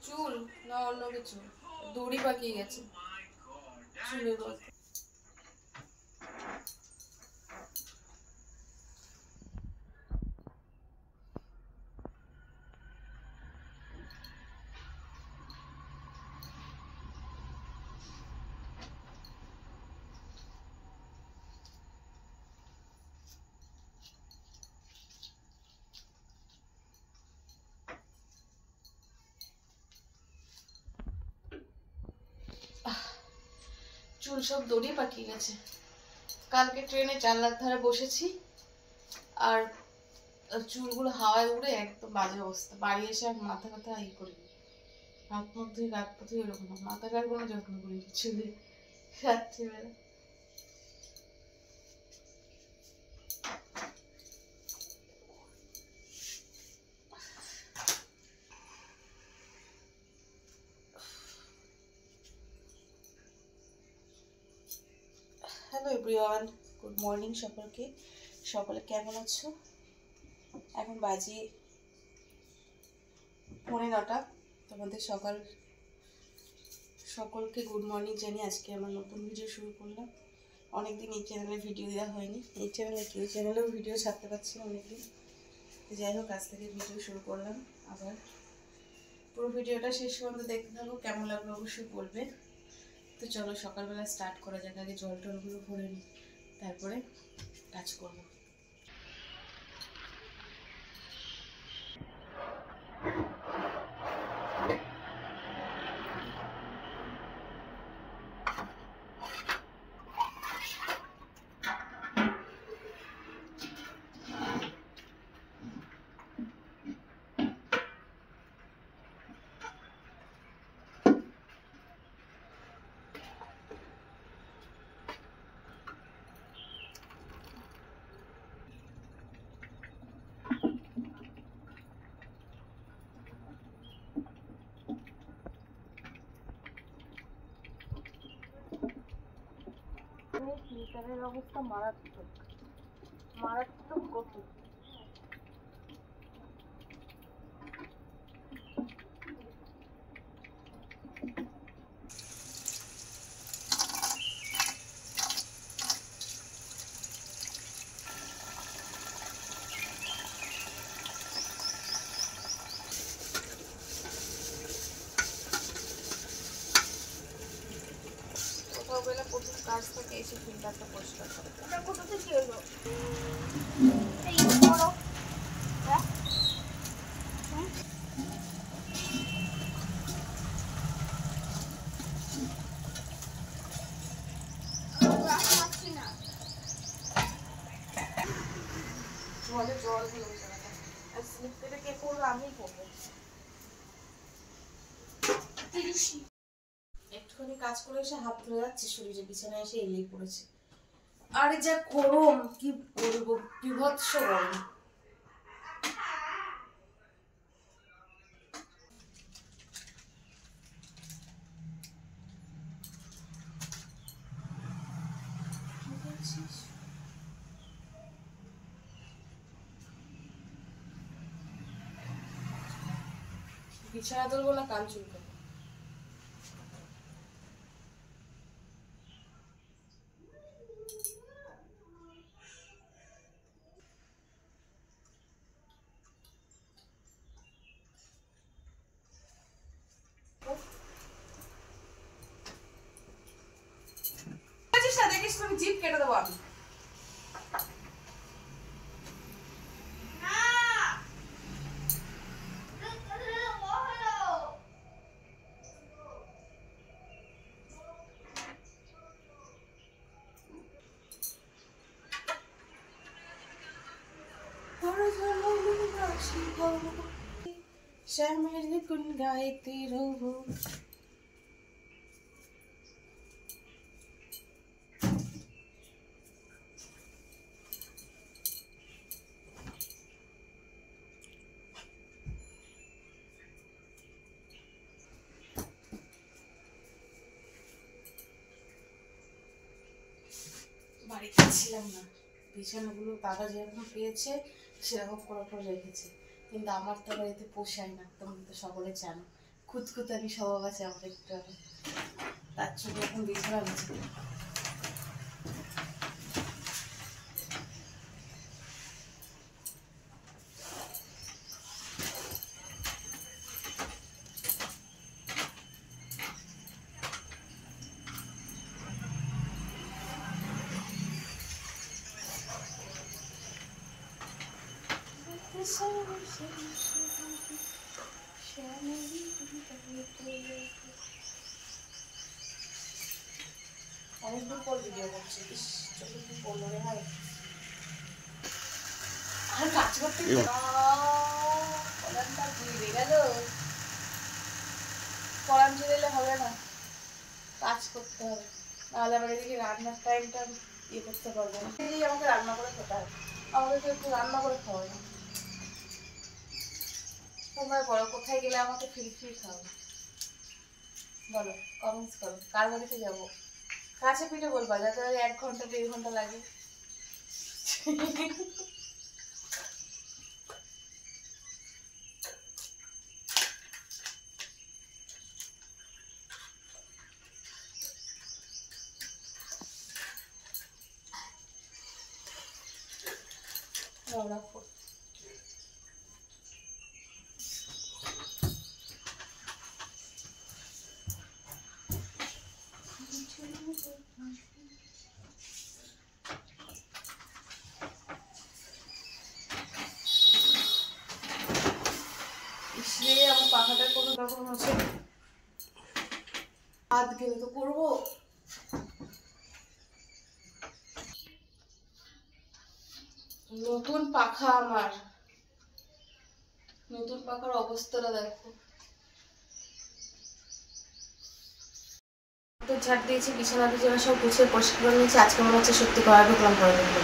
চুল না অন্য কিছু? দড়ি পাকিয়ে গেছে চুলের মধ্যে। চুল সব দড়ি পাকিয়ে গেছে। কালকে ট্রেনে জানলার ধারে বসেছি আর চুলগুলো হাওয়ায় উড়ে একদম বাজে অবস্থা। বাড়ি এসে আর মাথা ব্যথা করিনি, হাত মুখ ধুয়ে গাত পা ধুয়ে এরকম মাথার আর কোনো যত্ন করিনি চুলে রাত্রিবেলা। হ্যালো এভরিওয়ান, গুড মর্নিং সকলকে। সকলে কেমন আছো? এখন বাজে 9:30। তোমাদের সকলকে গুড মর্নিং জানিয়ে আজকে আমার নতুন ভিডিও শুরু করলাম। অনেকদিন এই চ্যানেলে ভিডিও দেওয়া হয়নি, এই চ্যানেলে কেউ চ্যানেলেও ভিডিও ছাড়তে পারছি না অনেকদিন। যাই হোক, আজ থেকে ভিডিও শুরু করলাম আবার। পুরো ভিডিওটা শেষ পর্যন্ত দেখতে থাকো, কেমন লাগলো অবশ্যই বলবে। তো চলো সকালবেলা স্টার্ট করা যাক। আগে জল টলগুলো ভরে নিই, তারপরে কাজ করবো। ফিল্টারের অবস্থা মারাত্মক কঠিন। সকালবেলা প্রথম কাজ থেকে এসে ফিল্টারটা পরিষ্কার করে। এটা কোথা থেকে এলো? এই করো। হ্যাঁ জল দিয়ে আর স্লিপ কেটে কে করবো? আমিই করবো। একটুখানি কাজ করে এসে হাত ধরে যাচ্ছে শরীরে, বিছানায় এসে এলেই পড়েছে। আরে যা গরম, কি বলবো, বিভৎস গরম। বিছানা তুলবো না কান চুলকাবো? দেখিস তুমি জিপ কেটে দেবো আমি। শ্যামের গুণ গাইতে রবো। বাড়িতে ছিলাম না, বিছানাগুলো দাদা যেরকম পেয়েছে সেরকম করে রেখেছে, কিন্তু আমার তো বাড়িতে পোষায় না। তোমরা তো সকলে জানো খুঁতখুতানি স্বভাব আছে আমার একটু, তার জন্য এখন বিছানা আছে। অনেকদিন পর ভিডিও করছি, চোখে কি পড়লো রে ভাই। আর কাজ করতে পরানটা ধুয়ে গেল, পরান ধুয়ে হবে না, কাজ করতে হবে, নাহলে আবার এদিকে রান্নার টাইমটা ইয়ে করতে পারবো না। আমাকে রান্না করে খেতে হবে, আমাকে একটু রান্না করে খাওয়াই না। তোমরা বলো কোথায় গেলে আমাকে ফ্রি ফ্রি খাওয়াবে, বলো কমেন্টস করো, কার বাড়িতে যাবো। কাছে পিঠে বলবা, যাতে 1 ঘন্টা 1.5 ঘন্টা লাগে। আমার পাখাটার কোনো রকম আছে, হাত গেলে তো করবো। নতুন পাখা, আমার নতুন পাখার অবস্থাটা দেখো। তো ঝাড় দিয়েছি, বিছানা বিছানা সব গুছিয়ে পরিষ্কার করে নিয়েছি। আজকে মনে হচ্ছে সত্যি করা ঢুকলাম করে দেখবো।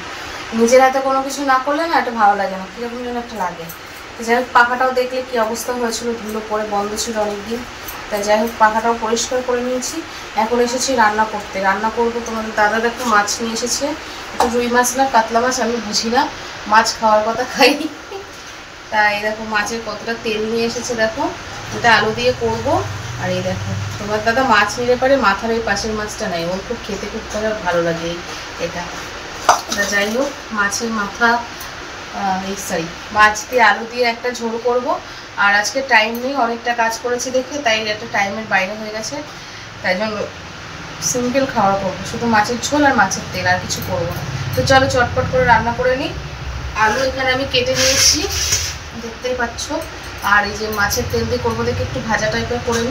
নিজের হাতে কোনো কিছু না করলে না একটা ভালো লাগে না, কিরকম যেন একটা লাগে। তো যাই হোক পাখাটাও দেখলে কি অবস্থা হয়েছিল, ধুলো পরে বন্ধ ছিল অনেকদিন। তাই যাই হোক পাখাটাও পরিষ্কার করে নিয়েছি। এখন এসেছি রান্না করতে, রান্না করবো। তোমাদের দাদা দেখো মাছ নিয়ে এসেছে, একটু রুই মাছ না কাতলা মাছ, আমি বুঝি না, মাছ খাওয়ার কথা খাই। তাই দেখো মাছের কতটা তেল নিয়ে এসেছে, দেখো এটা আলু দিয়ে করবো। আর এই দেখো তোমার দাদা মাছ নিলে পারে মাথার ওই পাশের মাছটা নেয়, ওর খুব খেতে খুব ভালো লাগে এটা। যাই হোক মাছের মাথা সরি মাছ দিয়ে আলু দিয়ে একটা ঝোল করব। আর আজকে টাইম নেই, অনেকটা কাজ করেছি দেখে, তাই একটা টাইমের বাইরে হয়ে গেছে, তাই জন্য সিম্পল খাওয়া করবো, শুধু মাছের ঝোল আর মাছের তেল, আর কিছু করবো না। তো চলো চটপট করে রান্না করে নিই। আলু এখানে আমি কেটে নিয়েছি, দেখতেই পাচ্ছ। আর এই যে মাছের তেল দিয়ে করবো দেখে একটু ভাজা টাইপের করে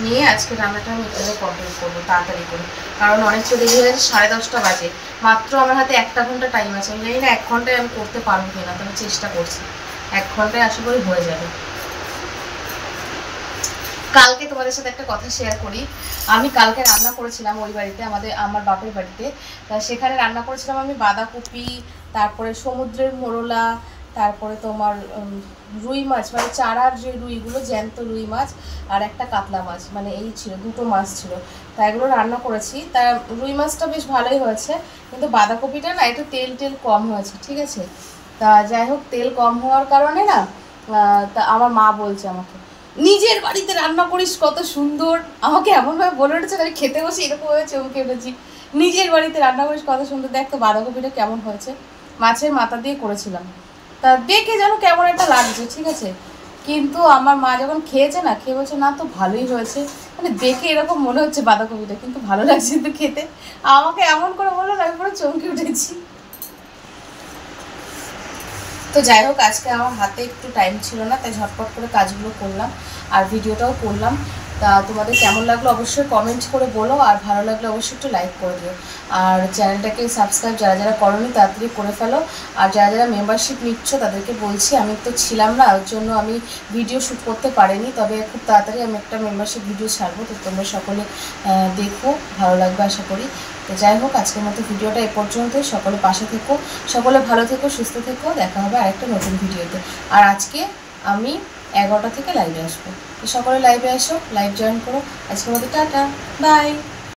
নিয়ে আজকে রান্নাটা আমি এখানে কমপ্লিট করবো তাড়াতাড়ি করে, কারণ অনেকটা দেরি হয়ে গেছে, 10:30টা বাজে। মাত্র আমার হাতে 1 ঘন্টা টাইম আছে, আমি জানি না 1 ঘন্টায় আমি করতে পারবো কিনা, তবে চেষ্টা করছি 1 ঘন্টায় আশা করি হয়ে যাবে। কালকে তোমাদের সাথে একটা কথা শেয়ার করি। আমি কালকে রান্না করেছিলাম ওই বাড়িতে, আমার বাপের বাড়িতে। সেখানে রান্না করেছিলাম আমি বাঁধাকপি, তারপরে সমুদ্রের মোরলা, তারপরে তোমার রুই মাছ, মানে চারার যে রুইগুলো, জ্যান্ত রুই মাছ, আর একটা কাতলা মাছ, মানে এই ছিল 2টো মাছ ছিল। তা এগুলো রান্না করেছি। তা রুই মাছটা বেশ ভালোই হয়েছে, কিন্তু বাঁধাকপিটা না একটু তেল কম হয়েছে, ঠিক আছে। তা যাই হোক তেল কম হওয়ার কারণে না, তা আমার মা বলছে আমাকে, নিজের বাড়িতে রান্না করিস কত সুন্দর, আমাকে এমনভাবে বলে উঠেছে, আমি খেতে বসে এরকমভাবে চমকে উঠেছি। নিজের বাড়িতে রান্না করিস কত সুন্দর, দেখ তো বাঁধাকপিটা কেমন হয়েছে, মাছের মাথা দিয়ে করেছিলাম। তা দেখে যেন কেমন একটা লাগছে, ঠিক আছে। কিন্তু আমার মা যখন খেয়েছে না, খেয়ে বলছে না তো ভালোই হয়েছে, মানে দেখে এরকম মনে হচ্ছে বাঁধাকপিটা, কিন্তু ভালো লাগছে কিন্তু খেতে। আমাকে এমন করে বললো না, আমি পুরো চমকে উঠেছি। তো যাই হোক আজকে আমার হাতে একটু টাইম ছিল না, তাই ঝটপট করে কাজগুলো করলাম আর ভিডিওটাও করলাম। তা তোমাদের কেমন লাগলো অবশ্যই কমেন্ট করে বলো, আর ভালো লাগলে অবশ্যই একটু লাইক করে দিও। আর চ্যানেলটাকে সাবস্ক্রাইব যারা যারা করোনি তাড়াতাড়ি করে ফেলো। আর যারা যারা মেম্বারশিপ নিচ্ছ তাদেরকে বলছি, আমি তো ছিলাম না, ওর জন্য আমি ভিডিও শ্যুট করতে পারিনি, তবে খুব তাড়াতাড়ি আমি একটা মেম্বারশিপ ভিডিও ছাড়বো। তো তোমরা সকলে দেখো, ভালো লাগবে আশা করি। তো যাই হোক আজকের মতো ভিডিওটা এ পর্যন্তই। সকলে পাশে থেকো, সকলে ভালো থেকো, সুস্থ থেকো, দেখা হবে আরেকটা নতুন ভিডিওতে। আর আজকে আমি 11টা থেকে লাইভে আসবো, তো সকলে লাইভে আসো, লাইভ জয়েন করো। আজকের মতো টাটা, বাই।